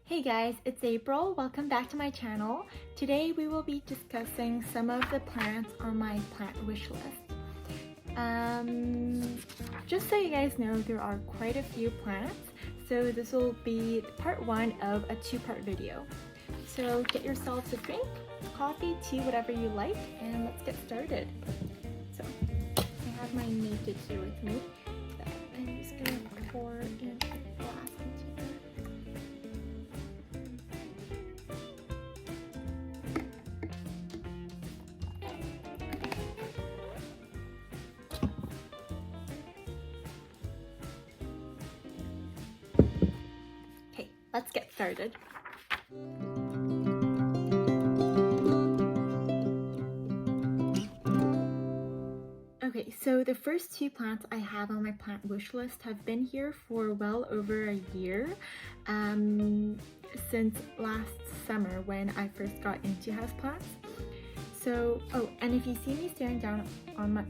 Hey guys, it's April. Welcome back to my channel. Today we will be discussing some of the plants on my plant wish list. Just so you guys know, there are quite a few plants, so this will be part one of a two-part video. So get yourselves a drink, coffee, tea, whatever you like, and let's get started. So I have my naked here with me that I'm just gonna pour in a glass container. Let's get started. Okay, so the first two plants I have on my plant wish list have been here for well over a year, since last summer when I first got into houseplants. So, oh, and if you see me staring down on my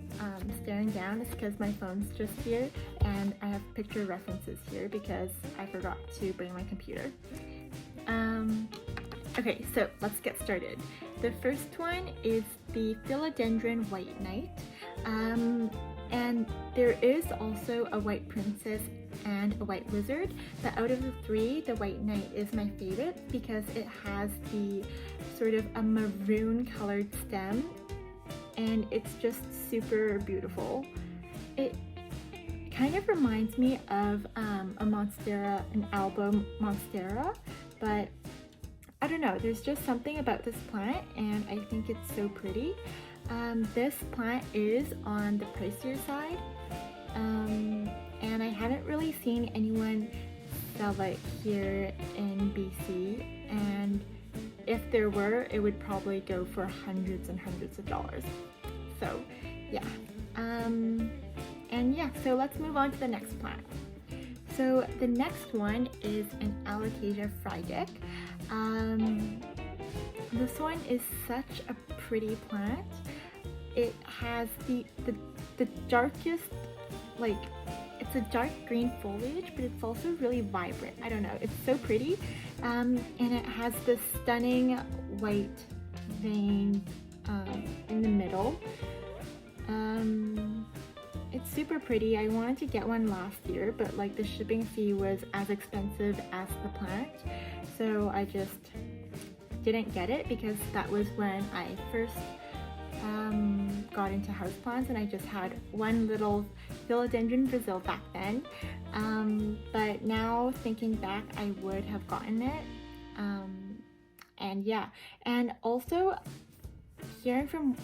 it's because my phone's just here and I have picture references here because I forgot to bring my computer. Okay, so let's get started. The first one is the Philodendron White Knight, and there is also a White Princess and a White Lizard, but out of the three, the White Knight is my favorite because it has the sort of a maroon colored stem and it's just super beautiful. It kind of reminds me of a Monstera, an Albo Monstera, but I don't know, there's just something about this plant and I think it's so pretty. This plant is on the pricier side, and I haven't really seen anyone sell it here in BC, and if there were, it would probably go for hundreds and hundreds of dollars. So yeah, and yeah, so let's move on to the next plant. So the next one is an Alocasia Frydek. This one is such a pretty plant. It has the darkest, like, it's a dark green foliage, but it's also really vibrant. I don't know, it's so pretty. And it has this stunning white vein in the middle. It's super pretty. I wanted to get one last year, but like the shipping fee was as expensive as the plant, so I just didn't get it because that was when I first got into houseplants and I just had one little Philodendron Brazil back then, but now thinking back, I would have gotten it. And yeah, and also hearing from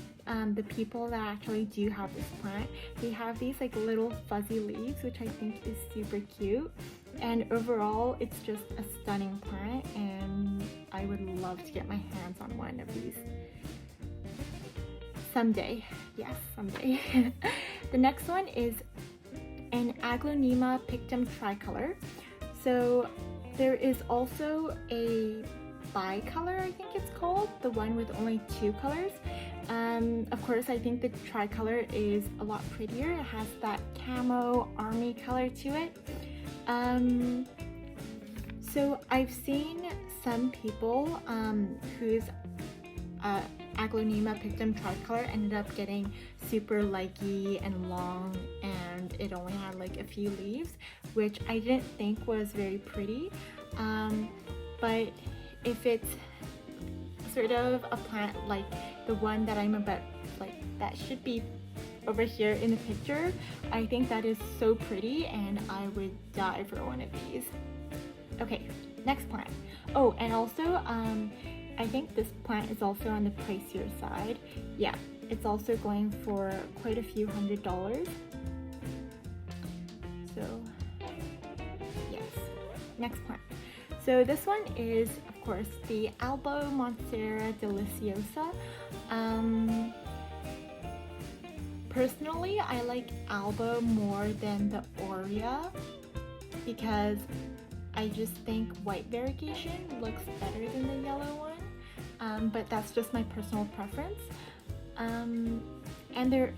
the people that actually do have this plant, they have these like little fuzzy leaves, which I think is super cute, and overall it's just a stunning plant and I would love to get my hands on one of these someday. Yes, someday. The next one is an Aglaonema PICTUM Tricolour. So there is also a bicolor, I think it's called, the one with only two colors. Of course, I think the Tricolour is a lot prettier. It has that camo army color to it. So I've seen some people whose Aglaonema PICTUM Tricolour ended up getting super leggy and long, and it only had like a few leaves, which I didn't think was very pretty. But if it's sort of a plant like the one that I'm about, like that should be over here in the picture, I think that is so pretty and I would die for one of these. Okay, next plant. Oh, and also I think this plant is also on the pricier side. Yeah, it's also going for quite a few $100s. So yes, next plant. So this one is, of course, the Albo Monstera Deliciosa. Personally, I like Albo more than the Aurea because I just think white variegation looks better than the yellow one, but that's just my personal preference. And there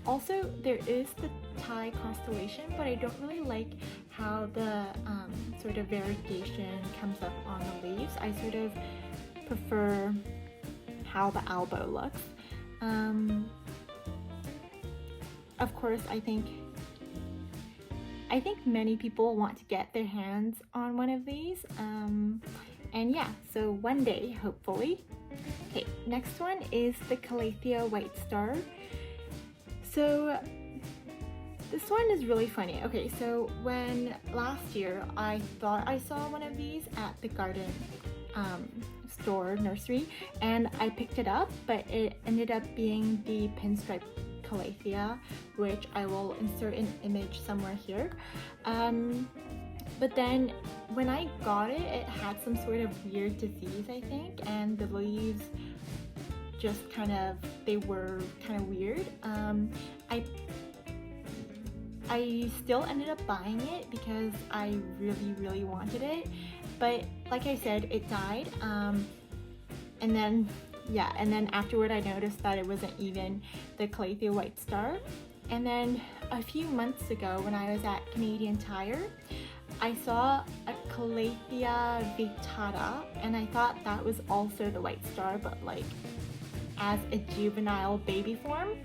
is the Thai constellation, but I don't really like how the sort of variegation comes up on the leaves. I sort of prefer how the Albo looks. Of course, I think many people want to get their hands on one of these. And yeah, so one day, hopefully. Okay, next one is the Calathea White Star. So this one is really funny. Okay, so when last year I thought I saw one of these at the garden store nursery, and I picked it up, but it ended up being the pinstripe Calathea, which I will insert an image somewhere here. But then when I got it, it had some sort of weird disease, I think, and the leaves just they were kind of weird. I still ended up buying it because I really wanted it, but like I said, it died. And then afterward I noticed that it wasn't even the Calathea White Star. And then a few months ago when I was at Canadian Tire, I saw a Calathea vittata, and I thought that was also the White Star, but like as a juvenile baby form.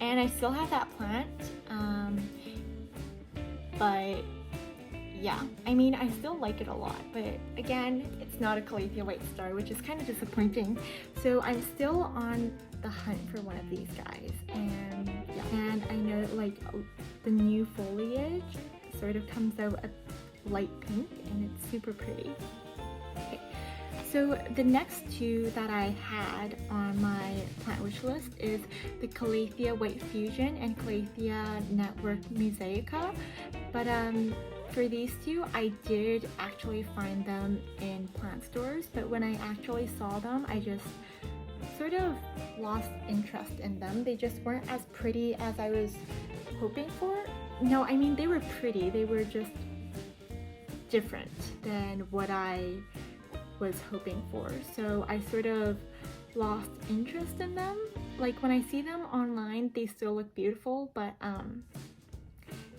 And I still have that plant, but yeah, I mean, I still like it a lot, but again, it's not a Calathea White Star, which is kind of disappointing. So I'm still on the hunt for one of these guys, and yeah, and I know like the new foliage sort of comes out a light pink, and it's super pretty. Okay, so the next two that I had on my plant wish list is the Calathea White Fusion and Calathea Network Musaica, but for these two, I did actually find them in plant stores, but when I actually saw them, I just sort of lost interest in them. They just weren't as pretty as I was hoping for. No, I mean, they were pretty, they were just different than what I was hoping for. So I sort of lost interest in them. Like when I see them online, they still look beautiful, but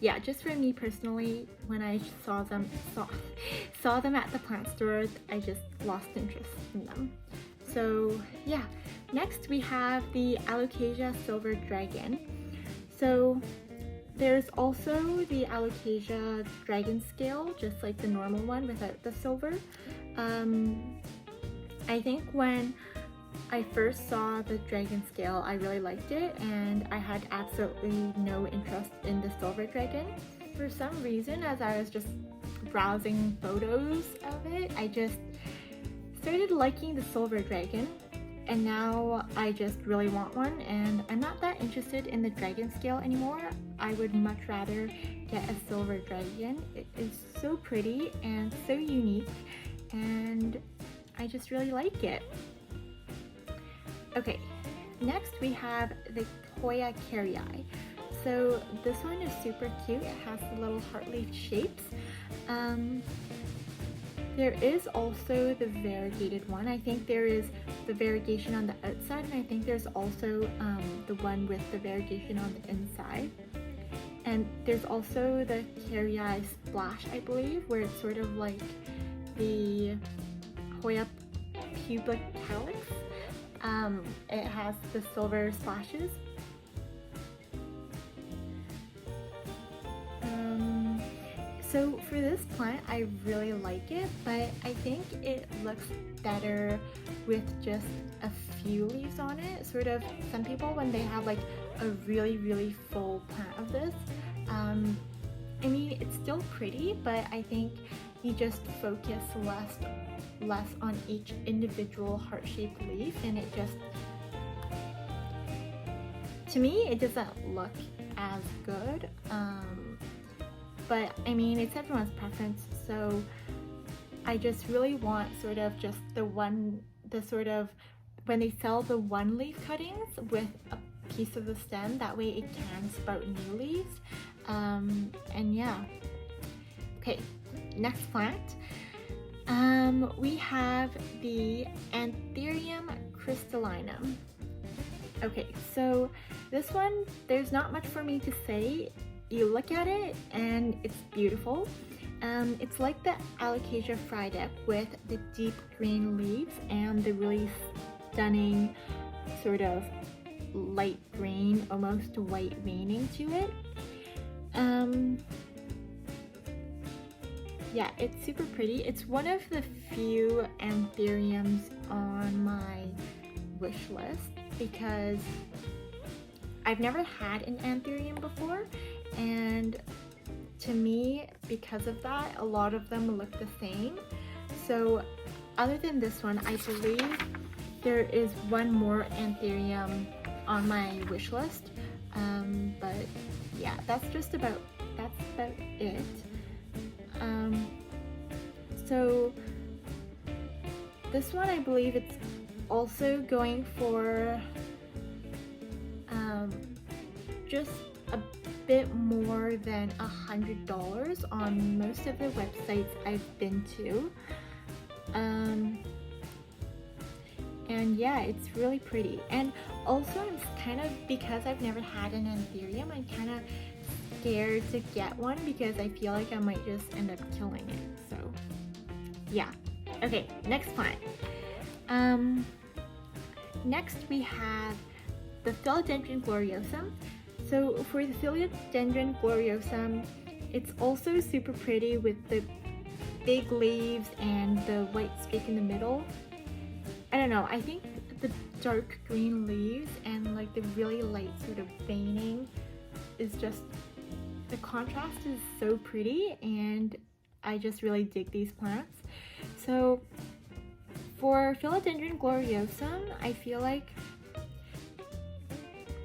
yeah, just for me personally, when I saw them at the plant stores, I just lost interest in them. So yeah, next we have the Alocasia Silver Dragon. So there's also the Alocasia Dragon Scale, just like the normal one without the silver. I think when I first saw the dragon scale, I really liked it, and I had absolutely no interest in the silver dragon. For some reason, as I was just browsing photos of it, I just started liking the silver dragon, and now I just really want one, and I'm not that interested in the dragon scale anymore. I would much rather get a silver dragon. It is so pretty and so unique, and I just really like it. Okay, next we have the Hoya Kerrii. So this one is super cute. It has the little heart leaf shapes. There is also the variegated one. I think there is the variegation on the outside, and I think there's also the one with the variegation on the inside. And there's also the Kerrii Splash, I believe, where it's sort of like the Hoya pubicalis. It has the silver splashes. So for this plant, I really like it, but I think it looks better with just a few leaves on it. Sort of, some people, when they have like a really full plant of this, I mean, it's still pretty, but I think you just focus less on each individual heart-shaped leaf, and it just, to me, it doesn't look as good. But I mean, it's everyone's preference, so I just really want sort of just when they sell the one leaf cuttings with a piece of the stem, that way it can sprout new leaves. And yeah. Okay, next plant. We have the Anthurium Crystalinum. Okay, so this one, there's not much for me to say. You look at it and it's beautiful, It's like the Alocasia Frydek with the deep green leaves and the really stunning sort of light green, almost white veining to it. Yeah, it's super pretty. It's one of the few anthuriums on my wish list because I've never had an anthurium before, and to me, because of that, a lot of them look the same. So other than this one, I believe there is one more anthurium on my wish list, but yeah, that's about it. So this one, I believe it's also going for just a bit more than $100 on most of the websites I've been to. And yeah, it's really pretty. And also I'm kind of, because I've never had an anthurium, I'm kind of scared to get one because I feel like I might just end up killing it. So yeah. Okay, next plant. Next we have the Philodendron Gloriosum. So for the Philodendron Gloriosum, it's also super pretty with the big leaves and the white streak in the middle. I don't know, I think the dark green leaves and like the really light sort of veining is just, the contrast is so pretty, and I just really dig these plants. So for Philodendron Gloriosum, I feel like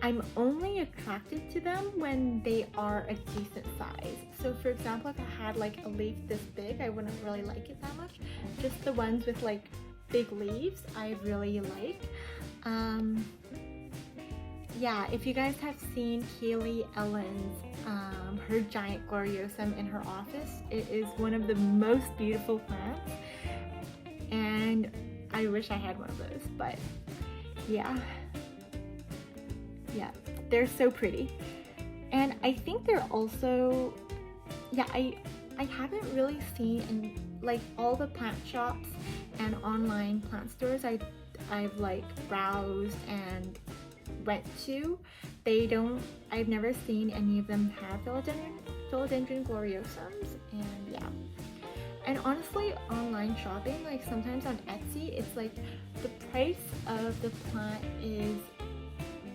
I'm only attracted to them when they are a decent size. So for example, if I had like a leaf this big, I wouldn't really like it that much. Just the ones with like big leaves, I really like. Yeah, if you guys have seen Kaylee Ellen's, her giant Gloriosum in her office, it is one of the most beautiful plants. And I wish I had one of those, but yeah. Yeah, they're so pretty. And I think they're also, yeah, I haven't really seen in like all the plant shops and online plant stores I've like browsed and went to, I've never seen any of them have Philodendron Gloriosums, and yeah. And honestly, online shopping, like sometimes on Etsy, it's like the price of the plant is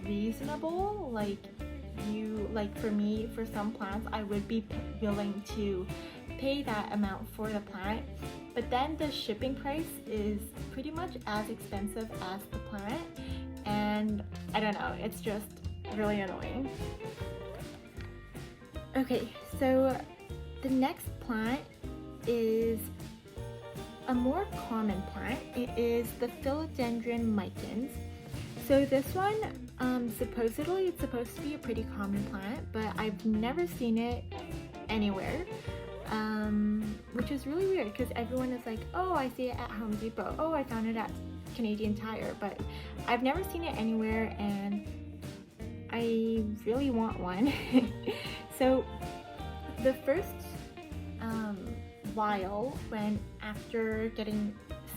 reasonable. Like for me, for some plants, I would be willing to pay that amount for the plant, but then the shipping price is pretty much as expensive as the plant, and I don't know, it's just really annoying. Okay, so the next plant is a more common plant. It is the Philodendron Micans. So this one, supposedly it's supposed to be a pretty common plant, but I've never seen it anywhere, which is really weird because everyone is like, oh, I see it at Home Depot, oh, I found it at Canadian Tire, but I've never seen it anywhere, and I really want one. So the first while after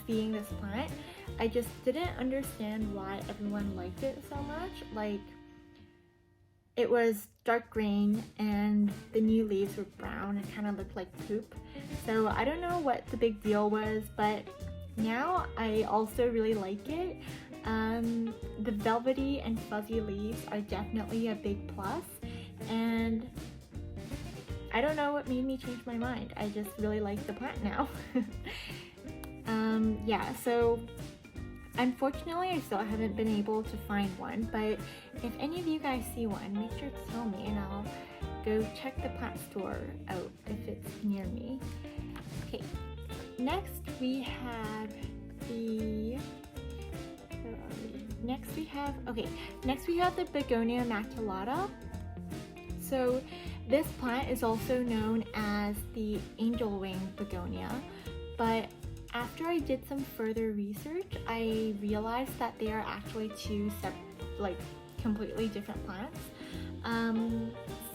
seeing this plant, I just didn't understand why everyone liked it so much. Like, it was dark green and the new leaves were brown and kind of looked like poop. So I don't know what the big deal was, but now I also really like it. The velvety and fuzzy leaves are definitely a big plus, and I don't know what made me change my mind. I just really like the plant now. Yeah, so unfortunately I still haven't been able to find one, but if any of you guys see one, make sure to tell me and I'll go check the plant store out if it's near me. Okay, next we have the Begonia Maculata. So this plant is also known as the angel wing begonia, but after I did some further research, I realized that they are actually two completely different plants.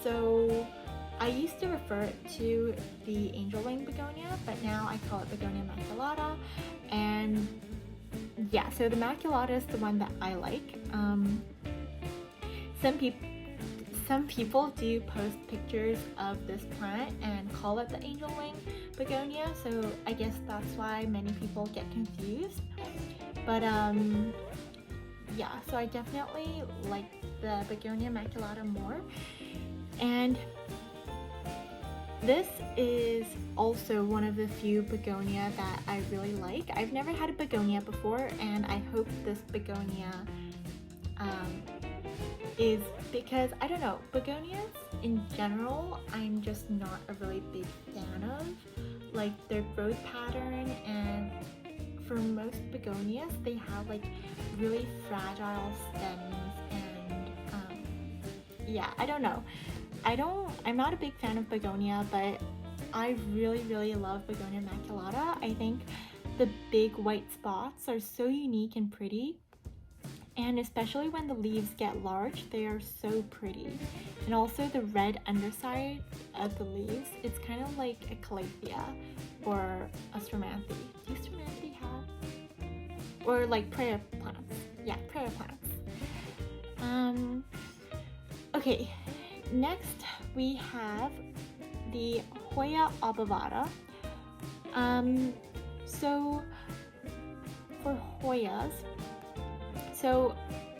So I used to refer it to the angel wing begonia, but now I call it Begonia Maculata. And yeah, so the Maculata is the one that I like. Some people do post pictures of this plant and call it the angel wing begonia, so I guess that's why many people get confused. But yeah, so I definitely like the Begonia Maculata more. And this is also one of the few begonia that I really like. I've never had a begonia before, and I hope this begonia is, because I don't know, begonias in general I'm just not a really big fan of, like their growth pattern, and for most begonias they have like really fragile stems, and yeah, I don't know. I'm not a big fan of begonia, but I really love Begonia Maculata. I think the big white spots are so unique and pretty, and especially when the leaves get large, they are so pretty. And also the red underside of the leaves, it's kind of like a Calathea or a Stramanthe. Do Stramanthe have? Or like prayer plants. Yeah, prayer plants. Okay, next we have the Hoya Obovata. So for Hoyas, so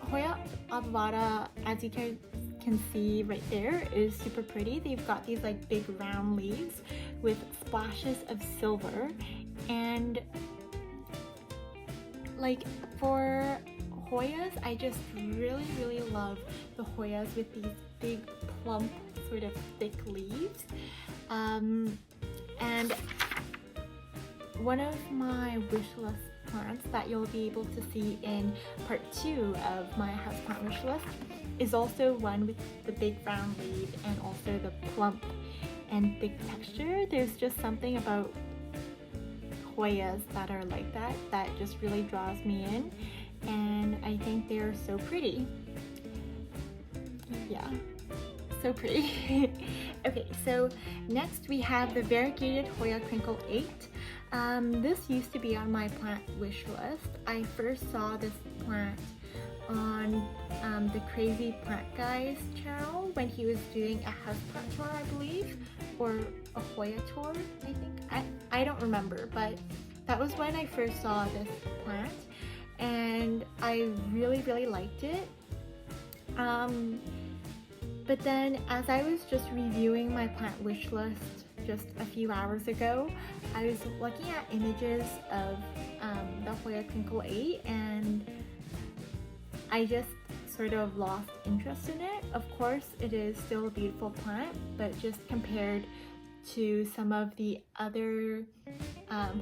Hoya Obovata, as you guys can see right there, is super pretty. They've got these like big round leaves with splashes of silver, and like for Hoyas, I just really love the Hoyas with these big plump sort of thick leaves. And one of my wish list plants that you'll be able to see in part 2 of my houseplant wish list is also one with the big round leaf and also the plump and thick texture. There's just something about Hoyas that are like that just really draws me in, and I think they're so pretty. Yeah, so pretty. Okay, so next we have the Variegated Hoya Krinkle 8. This used to be on my plant wish list. I first saw this plant on the Crazy Plant Guy's channel when he was doing a houseplant tour, I believe, or a Hoya tour, I think. I don't remember, but that was when I first saw this plant, and I really liked it. But then as I was just reviewing my plant wish list just a few hours ago, I was looking at images of the Hoya Krinkle 8, and I just sort of lost interest in it. Of course, it is still a beautiful plant, but just compared to some of the other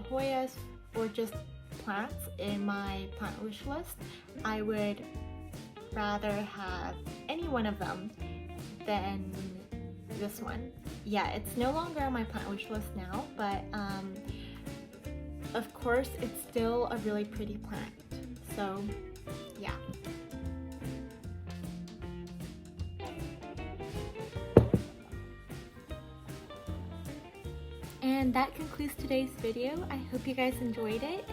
Hoyas or just plants in my plant wish list, I would rather have any one of them than this one. Yeah, it's no longer on my plant wish list now, but of course it's still a really pretty plant. So yeah. And that concludes today's video. I hope you guys enjoyed it.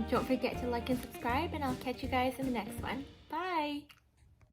Don't forget to like and subscribe, and I'll catch you guys in the next one.